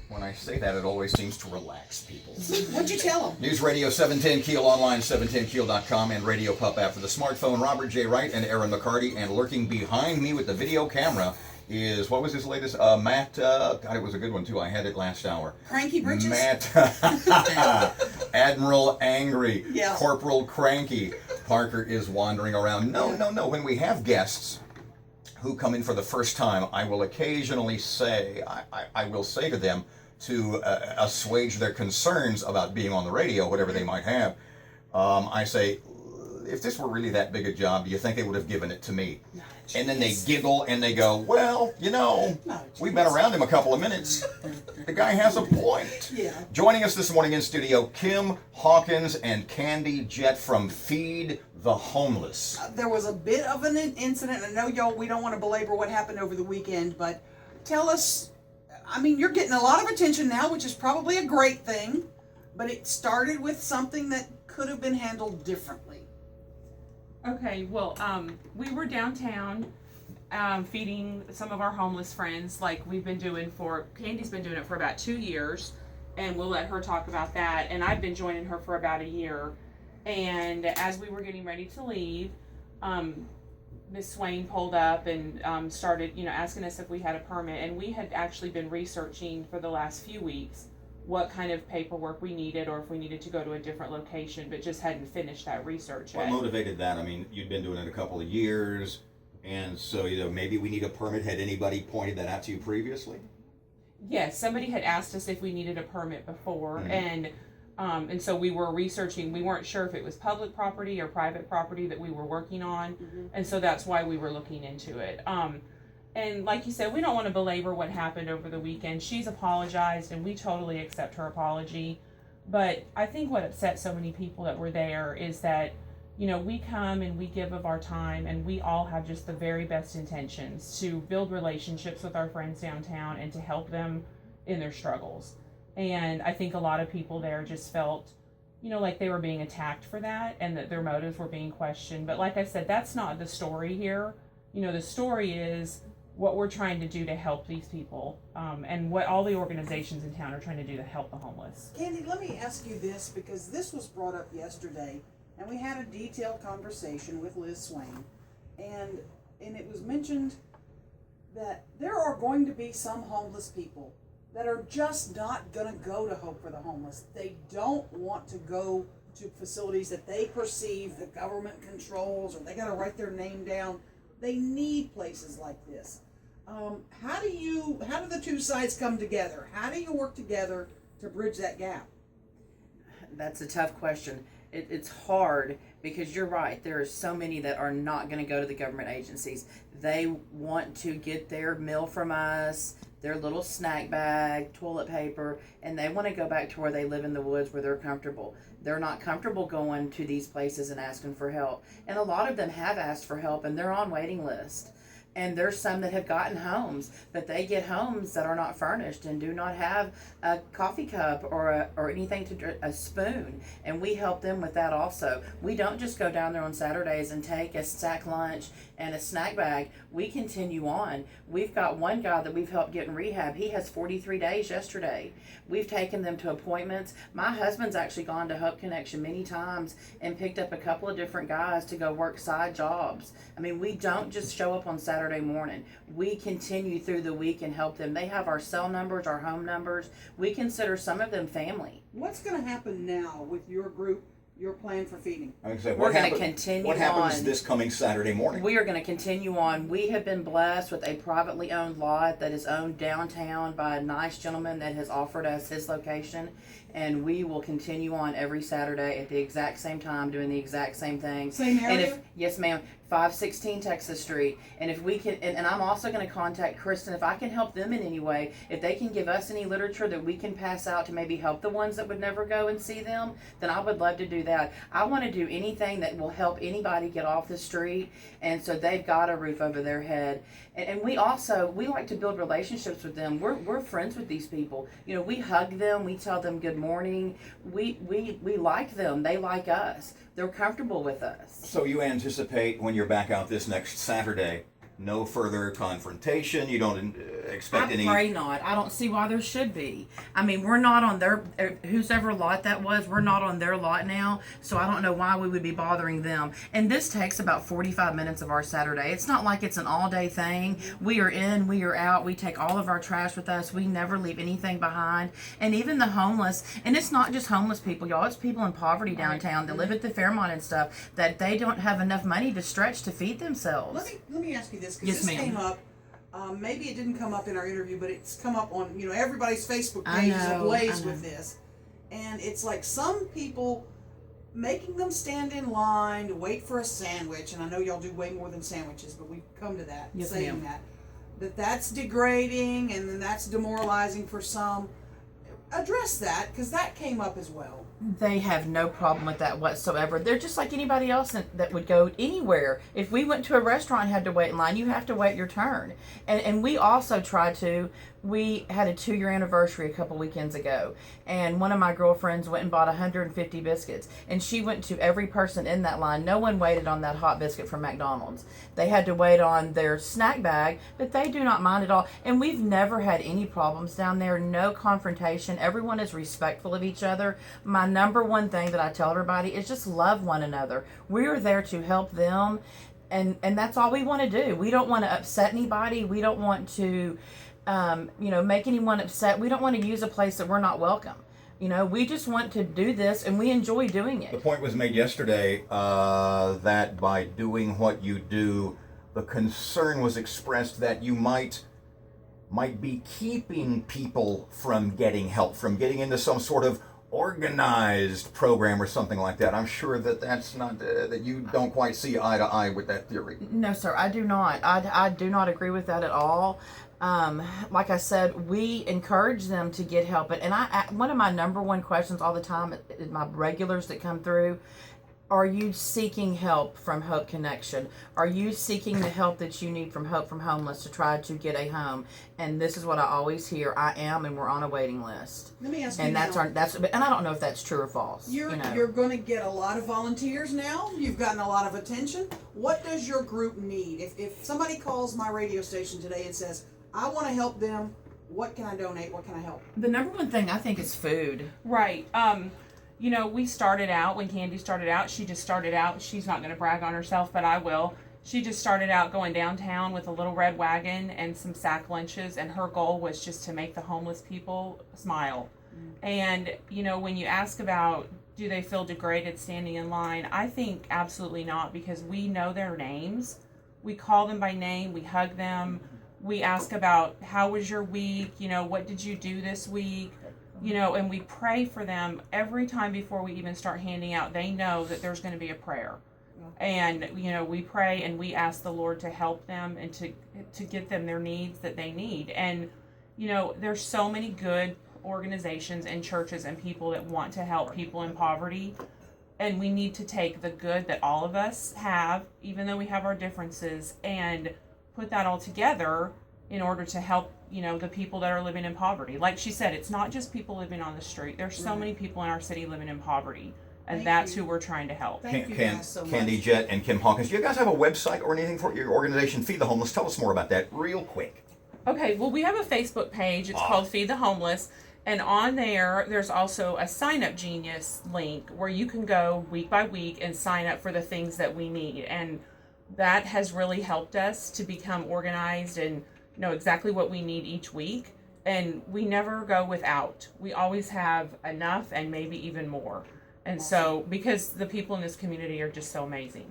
When I say that, it always seems to relax people. What'd you tell them? News Radio 710 Keel online, 710keel.com, and Radio Pup app for the smartphone. Robert J. Wright and Aaron McCarty, and lurking behind me with the video camera is, what was his latest? Matt, God, it was a good one too. I had it last hour. Cranky Bridges? Matt, Admiral Angry, Yeah. Corporal Cranky. Parker is wandering around. No. When we have guests who come in for the first time, I will occasionally say, I will say to them to assuage their concerns about being on the radio, whatever they might have. I say, if this were really that big a job, do you think they would have given it to me? And then they giggle and they go, well, we've been around him a couple of minutes. The guy has a point. Yeah. Joining us this morning in studio, Kim Hawkins and Candy Jett from Feed the Homeless. There was a bit of an incident. I know, y'all, we don't want to belabor what happened over the weekend, but tell us, I mean, you're getting a lot of attention now, which is probably a great thing, but it started with something that could have been handled differently. Okay, well, we were downtown feeding some of our homeless friends like we've been doing Candy's been doing it for about 2 years, and we'll let her talk about that, and I've been joining her for about a year. And as we were getting ready to leave, Miss Swain pulled up and started, asking us if we had a permit, and we had actually been researching for the last few weeks what kind of paperwork we needed, or if we needed to go to a different location, but just hadn't finished that research yet. What motivated that? I mean, you'd been doing it a couple of years, and so maybe we need a permit. Had anybody pointed that out to you previously? Yes, somebody had asked us if we needed a permit before, and so we were researching. We weren't sure if it was public property or private property that we were working on, and so that's why we were looking into it. And like you said, we don't want to belabor what happened over the weekend. She's apologized, and we totally accept her apology. But I think what upset so many people that were there is that, we come and we give of our time, and we all have just the very best intentions to build relationships with our friends downtown and to help them in their struggles. And I think a lot of people there just felt, like they were being attacked for that, and that their motives were being questioned. But like I said, that's not the story here. The story is what we're trying to do to help these people, and what all the organizations in town are trying to do to help the homeless. Candy, let me ask you this, because this was brought up yesterday, and we had a detailed conversation with Liz Swain, and it was mentioned that there are going to be some homeless people that are just not going to go to Hope for the Homeless. They don't want to go to facilities that they perceive the government controls, or they got to write their name down. They need places like this. How do the two sides come together? How do you work together to bridge that gap? That's a tough question. It's hard because you're right. There are so many that are not going to go to the government agencies. They want to get their meal from us, their little snack bag, toilet paper, and they want to go back to where they live in the woods where they're comfortable. They're not comfortable going to these places and asking for help. And a lot of them have asked for help, and they're on waiting list. And there's some that have gotten homes, but they get homes that are not furnished and do not have a coffee cup or anything a spoon. And we help them with that also. We don't just go down there on Saturdays and take a sack lunch and a snack bag. We continue on. We've got one guy that we've helped get in rehab. He has 43 days yesterday. We've taken them to appointments. My husband's actually gone to Hope Connection many times and picked up a couple of different guys to go work side jobs. I mean, we don't just show up on Saturday morning. We continue through the week and help them. They have our cell numbers, our home numbers. We consider some of them family. What's going to happen now with your group, your plan for feeding? We're going to continue What happens on. this coming Saturday morning? We are going to continue on. We have been blessed with a privately owned lot that is owned downtown by a nice gentleman that has offered us his location. And we will continue on every Saturday at the exact same time, doing the exact same thing. Same area? Yes, ma'am. 516 Texas Street. And if we can, and I'm also going to contact Kristen if I can help them in any way. If they can give us any literature that we can pass out to maybe help the ones that would never go and see them, then I would love to do that. I want to do anything that will help anybody get off the street, and so they've got a roof over their head. And we like to build relationships with them. We're friends with these people. We hug them. We tell them good morning. We like them. They like us. They're comfortable with us. So you anticipate when you're back out this next Saturday no further confrontation. You don't expect I any. pray not. I don't see why there should be. I mean, we're not on their, whosever lot that was, we're not on their lot now, so I don't know why we would be bothering them. And this takes about 45 minutes of our Saturday. It's not like it's an all-day thing. We are in, we are out, we take all of our trash with us, we never leave anything behind. And even the homeless, and it's not just homeless people, y'all, it's people in poverty downtown that live at the Fairmont and stuff, that they don't have enough money to stretch to feed themselves. Let me ask you this, because Yes, this ma'am. came up. Maybe it didn't come up in our interview, but it's come up on everybody's Facebook I page is know, ablaze I know. with this, and it's like some people making them stand in line to wait for a sandwich. And I know y'all do way more than sandwiches, but we've come to that Yes, saying ma'am. that's degrading, and then that's demoralizing for some. Address that, because that came up as well. They have no problem with that whatsoever. They're just like anybody else that would go anywhere. If we went to a restaurant and had to wait in line, you have to wait your turn. And we also try to. We had a 2-year anniversary a couple weekends ago, and one of my girlfriends went and bought 150 biscuits, and she went to every person in that line. No one waited on that hot biscuit from McDonald's. They had to wait on their snack bag, but they do not mind at all. And we've never had any problems down there, no confrontation. Everyone is respectful of each other. My number one thing that I tell everybody is just love one another. We are there to help them, and that's all we want to do. We don't want to upset anybody. We don't want to make anyone upset. We don't want to use a place that we're not welcome. We just want to do this, and we enjoy doing The it. point was made yesterday that by doing what you do, the concern was expressed that you might be keeping people from getting help, from getting into some sort of organized program or something like that. I'm sure that that's not that you don't quite see eye to eye with that theory. No, sir, I do not. I do not agree with that at all. Like I said, we encourage them to get help. And one of my number one questions all the time, my regulars that come through, are you seeking help from Hope Connection? Are you seeking the help that you need from Hope from Homeless to try to get a home? And this is what I always hear: I am, and we're on a waiting list. Let me ask And you that's now, and I don't know if that's true or false. You're going to get a lot of volunteers now. You've gotten a lot of attention. What does your group need? If somebody calls my radio station today and says, I want to help them, what can I donate? What can I help? The number one thing I think is food. Right. We started out, when Candy started out, she just started out, she's not going to brag on herself, but I will. She just started out going downtown with a little red wagon and some sack lunches, and her goal was just to make the homeless people smile. And, when you ask about, do they feel degraded standing in line, I think absolutely not, because we know their names. We call them by name, we hug them, we ask about, how was your week, what did you do this week? And we pray for them every time before we even start handing out. They know that there's going to be a prayer. And, we pray and we ask the Lord to help them and to get them their needs that they need. And, there's so many good organizations and churches and people that want to help people in poverty. And we need to take the good that all of us have, even though we have our differences, and put that all together in order to help the people that are living in poverty. Like she said, it's not just people living on the street. There's so many people in our city living in poverty, and that's who we're trying to help. Thank you guys so much. Candy Jet and Kim Hawkins, do you guys have a website or anything for your organization, Feed the Homeless? Tell us more about that real quick. Okay, well, we have a Facebook page. It's called Feed the Homeless. And on there's also a Sign Up Genius link where you can go week by week and sign up for the things that we need. And that has really helped us to become organized and know exactly what we need each week. And we never go without. We always have enough and maybe even more. And so, because the people in this community are just so amazing.